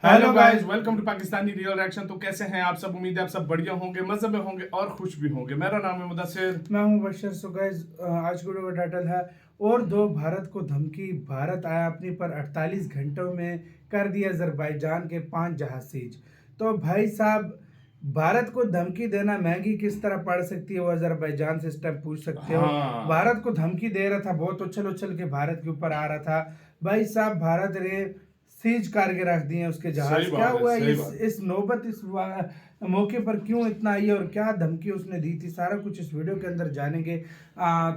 Hello guys, welcome to Pakistani real reaction. तो कैसे हैं आप सब? उम्मीद है आप सब बढ़िया होंगे, मजे में होंगे और खुश भी होंगे। मेरा नाम है मुदस्सिर, मैं हूं बशर। सो गाइस, आज की वीडियो का टाइटल है और दो भारत को धमकी। भारत आया अपनी पर 48 घंटों में कर दिया अजरबैजान के 5 जहाज सीज। तो भाई साहब, भारत को धमकी देना महंगी किस तरह पड़ सकती है वो अजरबैजान से स्टेप पूछ सकते हो। भारत को धमकी दे रहा था, बहुत उछल उछल के भारत के ऊपर आ रहा था। भाई साहब, भारत ने सीज करके रख दिए उसके जहाज। क्या हुआ इस नौबत, इस मौके पर क्यों इतना आई और क्या धमकी उसने दी थी, सारा कुछ इस वीडियो के अंदर जानेंगे।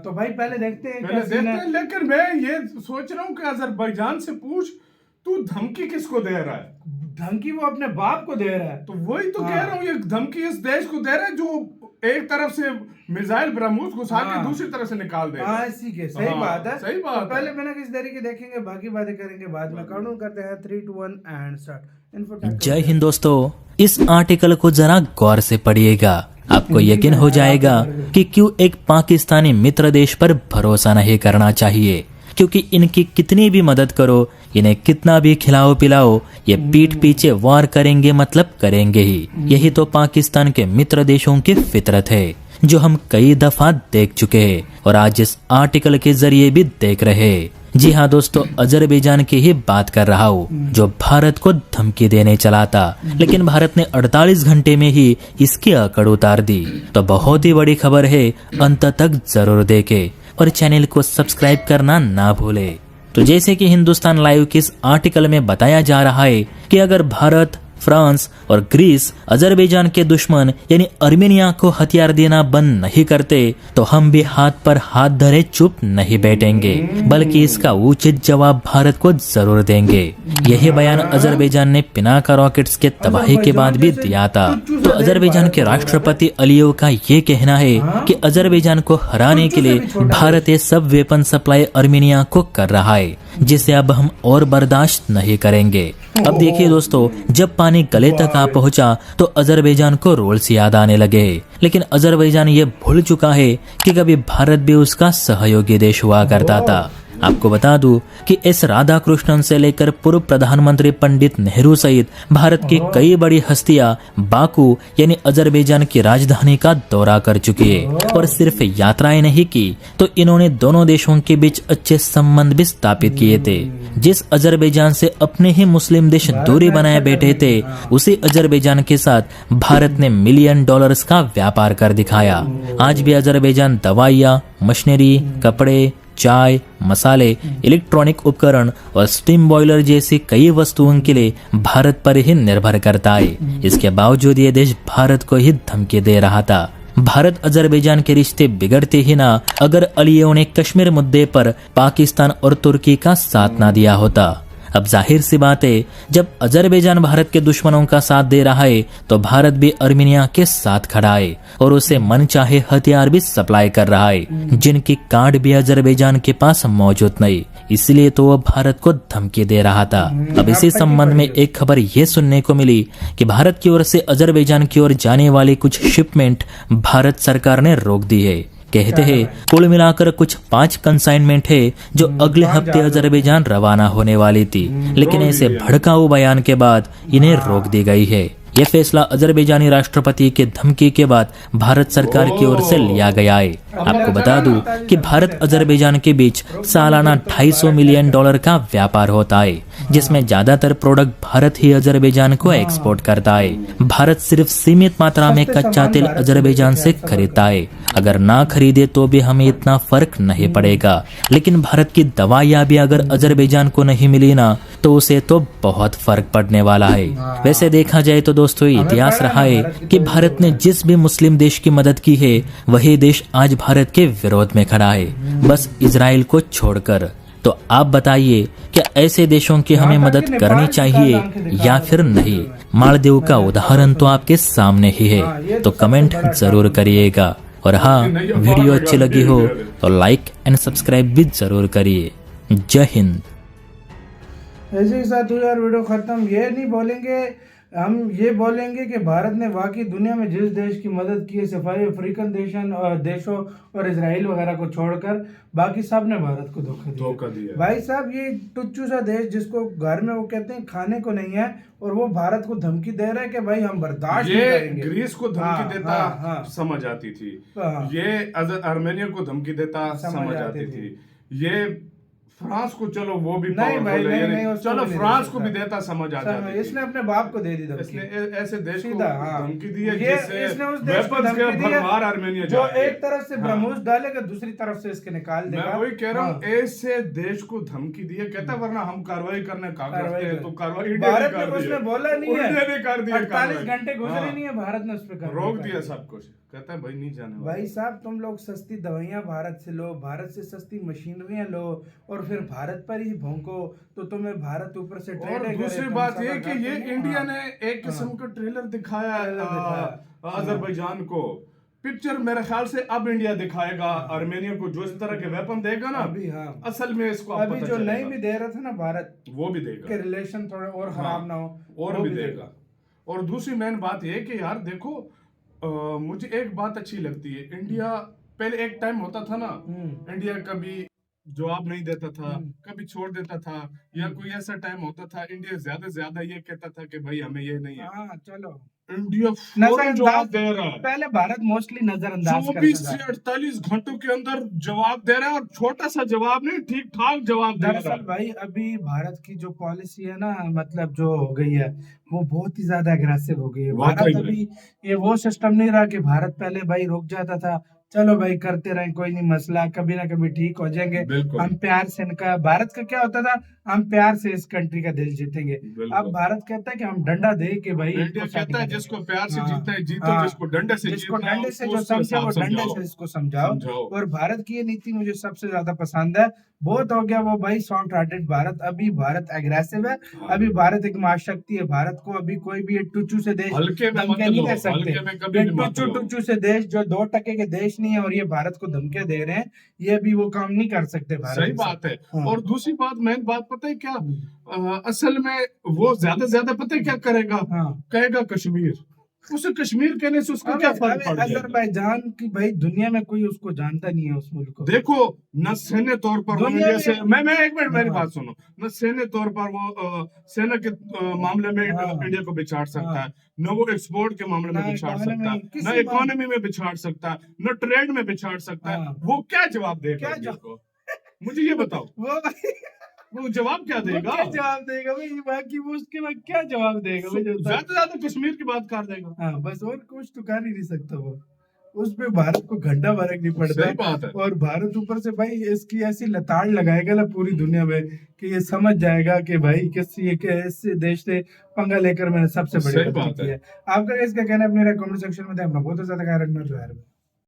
तो भाई पहले देखते हैं। लेकिन मैं ये सोच रहा हूँ कि अजरबैजान से पूछ, तू धमकी किसको दे रहा है? धमकी वो अपने बाप को दे रहा है। तो वही तो कह रहा हूँ, ये धमकी इस देश को दे रहा है जो एक तरफ से मिसाइल ब्रह्मोस घुसा के दूसरी तरफ से निकाल दे। इसी के सही बात है, सही बात। तो पहले बिना किसी तरीके देखेंगे, बाकी बातें करेंगे बाद में। काउंट करते हैं 3, 2, 1 एंड स्टार्ट। जय हिंद दोस्तों, इस आर्टिकल को जरा गौर से पढ़िएगा। आपको यकीन हो जाएगा कि क्यों एक पाकिस्तानी मित्र देश पर भरोसा नहीं करना चाहिए, क्योंकि इनकी कितनी भी मदद करो, इन्हें कितना भी खिलाओ पिलाओ, ये पीठ पीछे वार करेंगे, मतलब करेंगे ही। यही तो पाकिस्तान के मित्र देशों की फितरत है, जो हम कई दफा देख चुके हैं और आज इस आर्टिकल के जरिए भी देख रहे हैं। जी हाँ दोस्तों, अजरबैजान की ही बात कर रहा हूँ, जो भारत को धमकी देने चला था, लेकिन भारत ने 48 घंटे में ही इसकी अकड़ उतार दी। तो बहुत ही बड़ी खबर है, अंत तक जरूर देखे और चैनल को सब्सक्राइब करना ना भूले। तो जैसे कि हिंदुस्तान लाइव के इस आर्टिकल में बताया जा रहा है कि अगर भारत, फ्रांस और ग्रीस अजरबैजान के दुश्मन यानी अर्मेनिया को हथियार देना बंद नहीं करते, तो हम भी हाथ पर हाथ धरे चुप नहीं बैठेंगे, बल्कि इसका उचित जवाब भारत को जरूर देंगे। यही बयान अजरबैजान ने पिनाका रॉकेट्स के तबाही के बाद भी दिया था। तो अजरबैजान के राष्ट्रपति अलियोव का ये कहना है कि अजरबैजान को हराने के लिए भारत ये सब वेपन सप्लाई अर्मेनिया को कर रहा है, जिसे अब हम और बर्दाश्त नहीं करेंगे। अब देखिए दोस्तों, जब पानी गले तक आ पहुंचा तो अजरबैजान को रूल्स याद आने लगे, लेकिन अजरबैजान ये भूल चुका है कि कभी भारत भी उसका सहयोगी देश हुआ करता था। आपको बता दूं कि एस राधाकृष्णन से लेकर पूर्व प्रधानमंत्री पंडित नेहरू सहित भारत की कई बड़ी हस्तियां बाकू यानी अजरबैजान की राजधानी का दौरा कर चुकी है, और सिर्फ यात्राएं नहीं की तो इन्होंने दोनों देशों के बीच अच्छे संबंध भी स्थापित किए थे। जिस अजरबैजान से अपने ही मुस्लिम देश दूरी बनाए बैठे थे, उसी अजरबैजान के साथ भारत ने $1 मिलियन का व्यापार कर दिखाया। आज भी अजरबैजान दवाइयाँ, मशीनरी, कपड़े, चाय, मसाले, इलेक्ट्रॉनिक उपकरण और स्टीम बॉयलर जैसी कई वस्तुओं के लिए भारत पर ही निर्भर करता है। इसके बावजूद ये देश भारत को ही धमकी दे रहा था। भारत अजरबैजान के रिश्ते बिगड़ते ही ना अगर अलियोव ने कश्मीर मुद्दे पर पाकिस्तान और तुर्की का साथ ना दिया होता। अब जाहिर सी बात है, जब अजरबैजान भारत के दुश्मनों का साथ दे रहा है तो भारत भी अर्मेनिया के साथ खड़ा है और उसे मनचाहे हथियार भी सप्लाई कर रहा है, जिनकी कार्ड भी अजरबैजान के पास मौजूद नहीं। इसलिए तो वह भारत को धमकी दे रहा था। अब इसी संबंध में एक खबर ये सुनने को मिली कि भारत की ओर से अजरबैजान की ओर जाने वाली कुछ शिपमेंट भारत सरकार ने रोक दी है। कहते हैं कुल मिलाकर कुछ 5 कंसाइनमेंट है जो अगले हफ्ते अजरबैजान रवाना होने वाली थी, लेकिन ऐसे भड़काऊ बयान के बाद इन्हें रोक दी गई है। यह फैसला अजरबैजानी राष्ट्रपति के धमकी के बाद भारत सरकार की ओर से लिया गया है। आपको बता दूं कि भारत अजरबैजान के बीच सालाना $250 मिलियन का व्यापार होता है, जिसमें ज्यादातर प्रोडक्ट भारत ही अजरबैजान को एक्सपोर्ट करता है। भारत सिर्फ सीमित मात्रा में कच्चा तेल अजरबैजान से खरीदता है। अगर ना खरीदे तो भी हमें इतना फर्क नहीं पड़ेगा, लेकिन भारत की दवाइयाँ भी अगर अजरबैजान को नहीं मिली ना तो उसे तो बहुत फर्क पड़ने वाला है। वैसे देखा जाए तो दोस्तों, इतिहास रहा है कि भारत ने जिस भी मुस्लिम देश की मदद की है, वही देश आज भारत के विरोध में खड़ा है, बस इजराइल को छोड़कर। तो आप बताइए, क्या ऐसे देशों की हमें मदद करनी चाहिए या फिर नहीं? मालदीव का उदाहरण तो आपके सामने ही है, तो कमेंट जरूर करिएगा। और हाँ, वीडियो अच्छी लगी हो तो लाइक एंड सब्सक्राइब भी जरूर करिए। जय हिंद। ऐसे के साथ यार वीडियो खत्म। ये नहीं बोलेंगे हम ये बोलेंगे कि भारत ने वाकई दुनिया में जिस देश की मदद की है, सिवाय अफ्रीकन देशों और इजराइल वगैरह को छोड़कर, बाकी सब ने भारत को धोखा दिया। भाई साहब, ये टुच्चू सा देश जिसको घर में वो कहते हैं खाने को नहीं है, और वो भारत को धमकी दे रहा है कि भाई हम बर्दाश्त नहीं करेंगे। ग्रीस को धमकी देता समझ आती थी, ये आर्मेनिया को धमकी देता समझ आती थी, ये फ्रांस को चलो वो भी नहीं भाई नहीं, चलो फ्रांस को भी देता समझ आ जाती थी। इसने अपने बाप को दे दी धमकी, इसने ऐसे देश को सीधा धमकी दी है जिससे इसने उस देश को धमकी दी है आर्मेनिया जो एक तरफ से ब्रह्मोस डालेगा, दूसरी तरफ से इसके निकाल देगा। मैं वही कह रहा हूँ, ऐसे देश को धमकी दी है, कहता वरना हम कार्रवाई करने का करते हैं, तो कार्रवाई भारत ने उसने बोला नहीं है, कर दिया, 48 घंटे गुजरे नहीं है, भारत ने उस पर रोक दिया सब कुछ, कहता है भाई नहीं जाने। भाई साहब, तुम लोग सस्ती दवाइयां भारत से लो, भारत से सस्ती मशीनरियां लो, और फिर भारत पर ही भौंको, तो तुम्हें भारत ऊपर से और दूसरी बात ये कि ये इंडिया ने एक किस्म का ट्रेलर दिखाया अजरबैजान को। पिक्चर मेरे ख्याल से अब इंडिया दिखाएगा आर्मेनिया को, जो इस तरह के वेपन देगा ना अभी, असल में इसको अभी जो नहीं भी दे रहा था ना भारत, वो भी देगा, के रिलेशन थोड़े और खराब ना हो, और भी देगा। और दूसरी मेन बात ये कि यार देखो, मुझे एक बात अच्छी लगती है, इंडिया पहले एक टाइम होता था ना, इंडिया कभी जवाब नहीं देता था, कभी छोड़ देता था, या कोई ऐसा टाइम होता था इंडिया ज्यादा ये कहता था कि भाई हमें ये नहीं है। चलो इंडिया फौरन जवाब दे रहा है। पहले भारत मोस्टली नजरअंदाज 24 से 48 घंटों के अंदर जवाब दे रहा है, और छोटा सा जवाब नहीं, ठीक ठाक जवाब दे रहा है। दरअसल भाई अभी भारत की जो पॉलिसी है ना, मतलब जो हो गई है, वो बहुत ही ज्यादा अग्रेसिव हो गई है। भारत अभी ये वो सिस्टम नहीं रहा कि भारत पहले भाई रुक जाता था, चलो भाई करते रहे, कोई नहीं मसला, कभी ना कभी ठीक हो जाएंगे, हम प्यार से इनका। भारत का क्या होता था, हम प्यार से इस कंट्री का दिल जीतेंगे। अब भारत कहता है कि हम डंडा दे के भाई, इंडिया कहता है जिसको प्यार से जीतना है जीतो, जिसको डंडे से जो समझे वो डंडे से इसको समझाओ। और भारत की ये नीति मुझे सबसे ज्यादा पसंद है। बहुत हो गया वो भाई सॉफ्ट हार्टेड भारत, अभी भारत एग्रेसिव है, अभी भारत एक महाशक्ति है। भारत को अभी कोई भी टुच्चू से देश धमकियां नहीं दे सकते। टुच्चू से देश जो 2% के देश नहीं है, और ये भारत को धमकियां दे रहे हैं, ये भी वो काम नहीं कर सकते भारत। सही बात है। और दूसरी बात, मेन बात पता है क्या, असल में वो ज्यादा पता है क्या करेगा, कहेगा कश्मीर। उसे कश्मीर कहने से उसको क्या फर्क पड़ जाएगा? अजरबैजान की भाई दुनिया में कोई उसको जानता नहीं है उस मुल्क को। देखो न सैन्य तौर पर वो इंडिया से, मैं एक मिनट मेरी बात सुनो, न सैन्य तौर पर वो सेना के मामले में इंडिया को बिछाड़ सकता है, न वो एक्सपोर्ट के मामले में बिछाड़ सकता है, न इकोनॉमी में बिछाड़ सकता है, न ट्रेड में बिछाड़ सकता है। वो क्या जवाब देगा को? मुझे ये बताओ, वो जवाब क्या देगा? क्या जवाब देगा भाई? बाकी वो उसके बाद क्या जवाब देगा? ज्यादा कश्मीर की बात कर देगा। हाँ बस, और कुछ तो कर ही नहीं सकता वो। उसमें भारत को घंटा फर्क नहीं पड़ता। सही बात है। और भारत ऊपर से भाई इसकी ऐसी लताड़ लगाएगा ना पूरी दुनिया में कि ये समझ जाएगा कि भाई किस देश से पंगा लेकर मैंने सबसे बड़ी गलती की है। आपका इसका कहना अपने कमेंट सेक्शन में अपना बहुत ज्यादा ख्याल रखना।